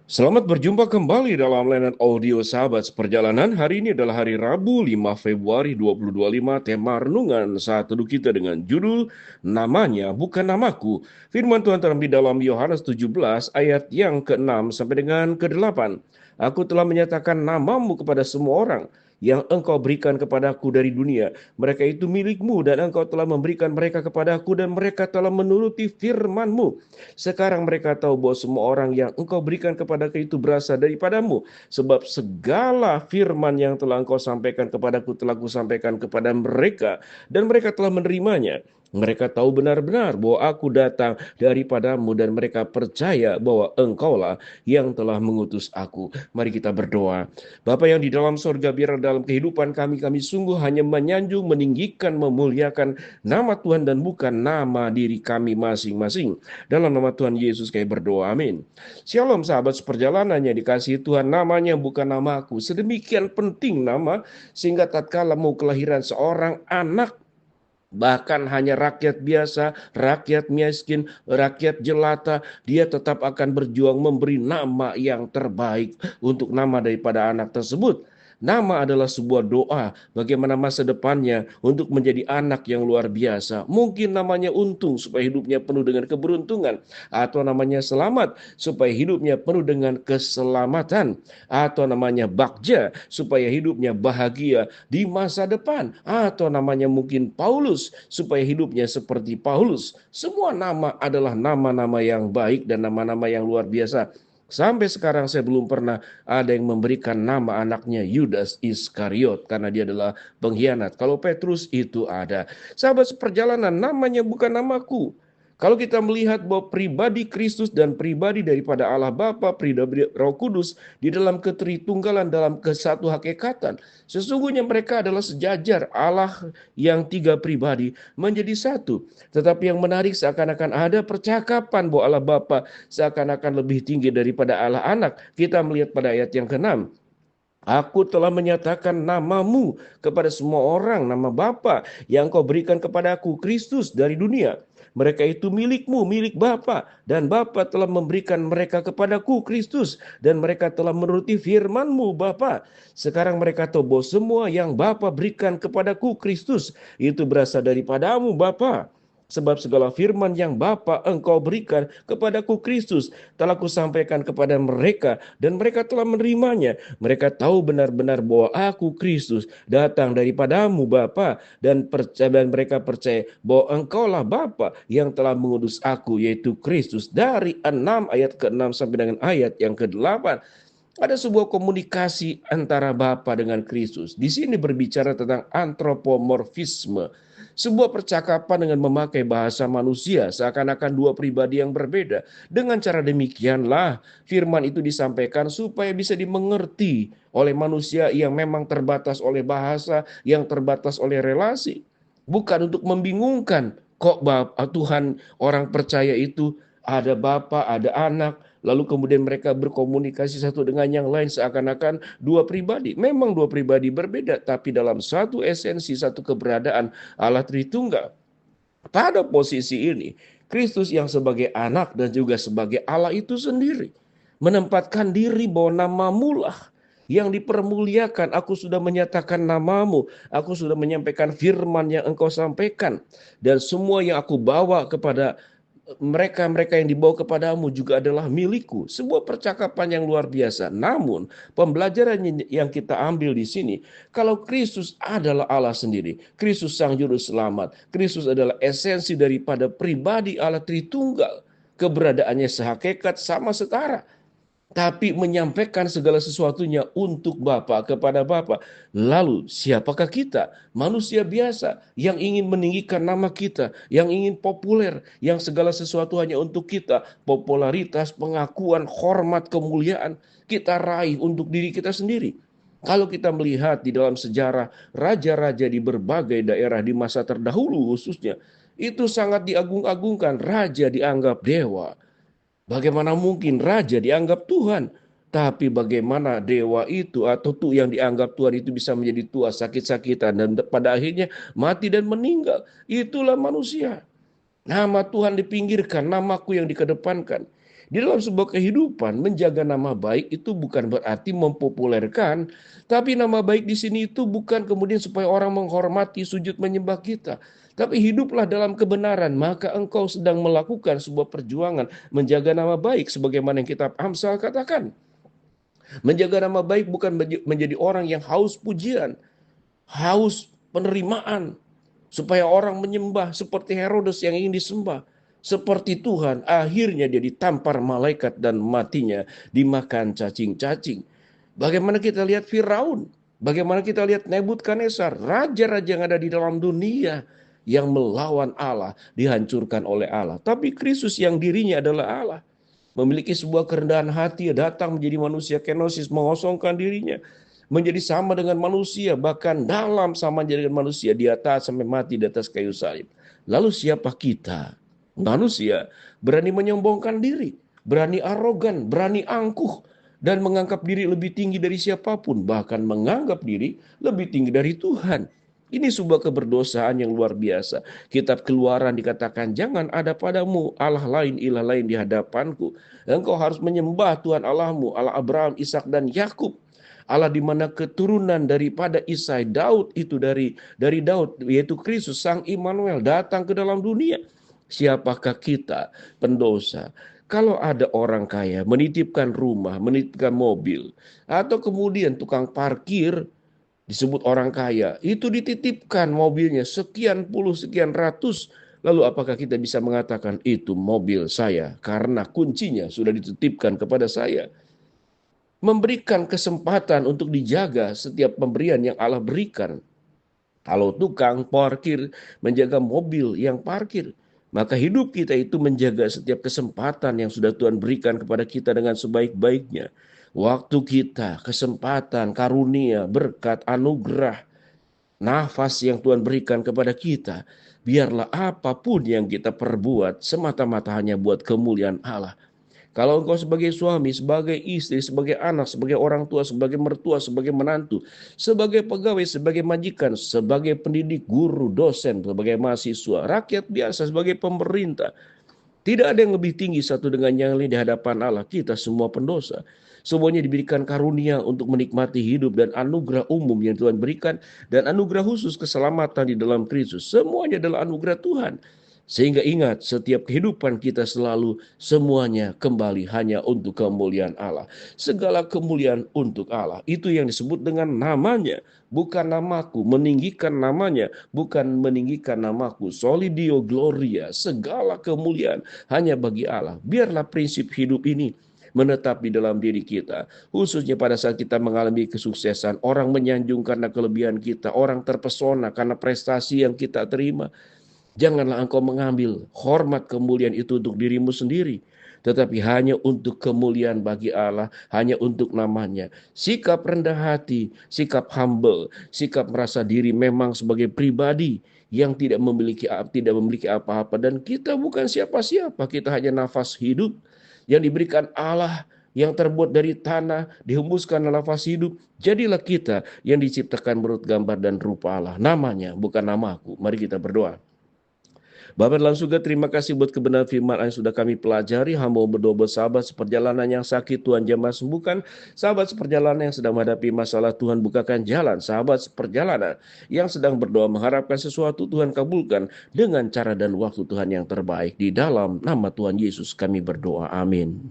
Selamat berjumpa kembali dalam layanan audio Sahabat Seperjalanan. Hari ini adalah hari Rabu 5 Februari 2025. Tema renungan saat teduh kita dengan judul Namanya Bukan Namaku. Firman Tuhan terambil dalam Yohanes 17 ayat yang ke-6 sampai dengan ke-8. Aku telah menyatakan namamu kepada semua orang yang engkau berikan kepadaku dari dunia. Mereka itu milikmu dan engkau telah memberikan mereka kepadaku dan mereka telah menuruti firmanmu. Sekarang mereka tahu bahwa semua orang yang engkau berikan kepadaku itu berasal daripadamu. Sebab segala firman yang telah engkau sampaikan kepadaku telah kusampaikan kepada mereka. Dan mereka telah menerimanya. Mereka tahu benar-benar bahwa aku datang daripadamu dan mereka percaya bahwa engkaulah yang telah mengutus aku. Mari kita berdoa. Bapa yang di dalam sorga, biar dalam kehidupan kami sungguh hanya menyanjung, meninggikan, memuliakan nama Tuhan dan bukan nama diri kami masing-masing. Dalam nama Tuhan Yesus kami berdoa, amin. Shalom sahabat seperjalanan yang dikasihi Tuhan, namanya bukan namaku. Sedemikian penting nama, sehingga tatkala mau kelahiran seorang anak, bahkan hanya rakyat biasa, rakyat miskin, rakyat jelata, dia tetap akan berjuang memberi nama yang terbaik untuk nama daripada anak tersebut. Nama adalah sebuah doa bagaimana masa depannya untuk menjadi anak yang luar biasa. Mungkin namanya untung supaya hidupnya penuh dengan keberuntungan, atau namanya selamat supaya hidupnya penuh dengan keselamatan, atau namanya Bagja supaya hidupnya bahagia di masa depan, atau namanya mungkin Paulus supaya hidupnya seperti Paulus. Semua nama adalah nama-nama yang baik dan nama-nama yang luar biasa. Sampai sekarang saya belum pernah ada yang memberikan nama anaknya Yudas Iskariot karena dia adalah pengkhianat. Kalau Petrus itu ada. Sahabat seperjalanan, namanya bukan namaku. Kalau kita melihat bahwa pribadi Kristus dan pribadi daripada Allah Bapa, pribadi Roh Kudus di dalam ketritunggalan, dalam kesatu hakikatan, sesungguhnya mereka adalah sejajar. Allah yang tiga pribadi menjadi satu. Tetapi yang menarik, seakan-akan ada percakapan bahwa Allah Bapa seakan-akan lebih tinggi daripada Allah Anak. Kita melihat pada ayat yang ke-6. Aku telah menyatakan namamu kepada semua orang, nama Bapa yang kau berikan kepadaku, Kristus dari dunia. Mereka itu milikmu, milik Bapa, dan Bapa telah memberikan mereka kepadaku, Kristus, dan mereka telah menuruti firmanmu, Bapa. Sekarang mereka tahu bahwa semua yang Bapa berikan kepadaku, Kristus, itu berasal daripadamu, Bapa. Sebab segala firman yang Bapa engkau berikan kepadaku, Kristus, telah kusampaikan kepada mereka, dan mereka telah menerimanya. Mereka tahu benar-benar bahwa aku, Kristus, datang daripadamu, Bapa, dan mereka percaya bahwa engkaulah Bapa yang telah mengutus aku, yaitu Kristus. Dari 6 ayat ke-6 sampai dengan ayat yang ke-8. Ada sebuah komunikasi antara Bapa dengan Kristus. Di sini berbicara tentang antropomorfisme. Sebuah percakapan dengan memakai bahasa manusia, seakan-akan dua pribadi yang berbeda. Dengan cara demikianlah firman itu disampaikan supaya bisa dimengerti oleh manusia yang memang terbatas oleh bahasa, yang terbatas oleh relasi. Bukan untuk membingungkan. Kok Tuhan orang percaya itu ada Bapa, ada Anak, lalu kemudian mereka berkomunikasi satu dengan yang lain seakan-akan dua pribadi. Memang dua pribadi berbeda, tapi dalam satu esensi, satu keberadaan Allah Tritunggal. Pada posisi ini, Kristus yang sebagai anak dan juga sebagai Allah itu sendiri menempatkan diri bahwa namamulah yang dipermuliakan. Aku sudah menyatakan namamu, aku sudah menyampaikan firman yang engkau sampaikan, dan semua yang aku bawa kepada mereka-mereka yang dibawa kepadamu juga adalah milikku. Sebuah percakapan yang luar biasa. Namun, pembelajaran yang kita ambil di sini, kalau Kristus adalah Allah sendiri, Kristus Sang Juru Selamat, Kristus adalah esensi daripada pribadi Allah Tritunggal, keberadaannya sehakikat sama setara, tapi menyampaikan segala sesuatunya untuk Bapa, kepada Bapa. Lalu siapakah kita? Manusia biasa yang ingin meninggikan nama kita, yang ingin populer, yang segala sesuatu hanya untuk kita. Popularitas, pengakuan, hormat, kemuliaan kita raih untuk diri kita sendiri. Kalau kita melihat di dalam sejarah raja-raja di berbagai daerah di masa terdahulu khususnya, itu sangat diagung-agungkan. Raja dianggap dewa. Bagaimana mungkin raja dianggap Tuhan? Tapi bagaimana dewa itu atau tuh yang dianggap Tuhan itu bisa menjadi tua sakit-sakitan dan pada akhirnya mati dan meninggal. Itulah manusia. Nama Tuhan dipinggirkan, namaku yang dikedepankan. Di dalam sebuah kehidupan, menjaga nama baik itu bukan berarti mempopulerkan, tapi nama baik di sini itu bukan kemudian supaya orang menghormati, sujud menyembah kita. Tapi hiduplah dalam kebenaran, maka engkau sedang melakukan sebuah perjuangan menjaga nama baik sebagaimana yang kitab Amsal katakan. Menjaga nama baik bukan menjadi orang yang haus pujian, haus penerimaan, supaya orang menyembah seperti Herodes yang ingin disembah. Seperti Tuhan, akhirnya dia ditampar malaikat dan matinya dimakan cacing-cacing. Bagaimana kita lihat Firaun, bagaimana kita lihat Nebukadnezar, raja-raja yang ada di dalam dunia yang melawan Allah, dihancurkan oleh Allah. Tapi Kristus yang dirinya adalah Allah, memiliki sebuah kerendahan hati, datang menjadi manusia kenosis, mengosongkan dirinya, menjadi sama dengan manusia, bahkan dalam sama dengan manusia, di atas sampai mati di atas kayu salib. Lalu siapa kita? Manusia berani menyombongkan diri, berani arogan, berani angkuh, dan menganggap diri lebih tinggi dari siapapun, bahkan menganggap diri lebih tinggi dari Tuhan. Ini sebuah keberdosaan yang luar biasa. Kitab Keluaran dikatakan, jangan ada padamu Allah lain, ilah lain di hadapanku. Engkau harus menyembah Tuhan Allahmu, Allah Abraham, Ishak dan Yakub. Allah di mana keturunan daripada Isai, Daud itu dari Daud, yaitu Kristus Sang Immanuel datang ke dalam dunia. Siapakah kita, pendosa? Kalau ada orang kaya menitipkan rumah, menitipkan mobil, atau kemudian tukang parkir disebut orang kaya, itu dititipkan mobilnya sekian puluh, sekian ratus. Lalu apakah kita bisa mengatakan itu mobil saya karena kuncinya sudah dititipkan kepada saya? Memberikan kesempatan untuk dijaga setiap pemberian yang Allah berikan. Kalau tukang parkir menjaga mobil yang parkir, maka hidup kita itu menjaga setiap kesempatan yang sudah Tuhan berikan kepada kita dengan sebaik-baiknya. Waktu kita, kesempatan, karunia, berkat, anugerah, nafas yang Tuhan berikan kepada kita, biarlah apapun yang kita perbuat semata-mata hanya buat kemuliaan Allah. Kalau engkau sebagai suami, sebagai istri, sebagai anak, sebagai orang tua, sebagai mertua, sebagai menantu, sebagai pegawai, sebagai majikan, sebagai pendidik, guru, dosen, sebagai mahasiswa, rakyat biasa, sebagai pemerintah, tidak ada yang lebih tinggi satu dengan yang lain di hadapan Allah. Kita semua pendosa. Semuanya diberikan karunia untuk menikmati hidup dan anugerah umum yang Tuhan berikan, dan anugerah khusus keselamatan di dalam Kristus. Semuanya adalah anugerah Tuhan. Sehingga ingat, setiap kehidupan kita selalu semuanya kembali hanya untuk kemuliaan Allah. Segala kemuliaan untuk Allah. Itu yang disebut dengan namanya. Bukan namaku, meninggikan namanya. Bukan meninggikan namaku. Soli Deo Gloria. Segala kemuliaan hanya bagi Allah. Biarlah prinsip hidup ini menetap di dalam diri kita. Khususnya pada saat kita mengalami kesuksesan. Orang menyanjung karena kelebihan kita. Orang terpesona karena prestasi yang kita terima. Janganlah engkau mengambil hormat kemuliaan itu untuk dirimu sendiri, tetapi hanya untuk kemuliaan bagi Allah, hanya untuk namanya. Sikap rendah hati, sikap humble, sikap merasa diri memang sebagai pribadi yang tidak memiliki apa-apa, dan kita bukan siapa-siapa, kita hanya nafas hidup yang diberikan Allah, yang terbuat dari tanah, dihembuskan nafas hidup. Jadilah kita yang diciptakan menurut gambar dan rupa Allah. Namanya, bukan namaku. Mari kita berdoa. Bapa dalam surga, terima kasih buat kebenaran firman yang sudah kami pelajari. Hamba berdoa buat sahabat seperjalanan yang sakit, Tuhan jamah sembuhkan. Sahabat seperjalanan yang sedang menghadapi masalah, Tuhan bukakan jalan. Sahabat seperjalanan yang sedang berdoa mengharapkan sesuatu, Tuhan kabulkan dengan cara dan waktu Tuhan yang terbaik. Di dalam nama Tuhan Yesus kami berdoa. Amin.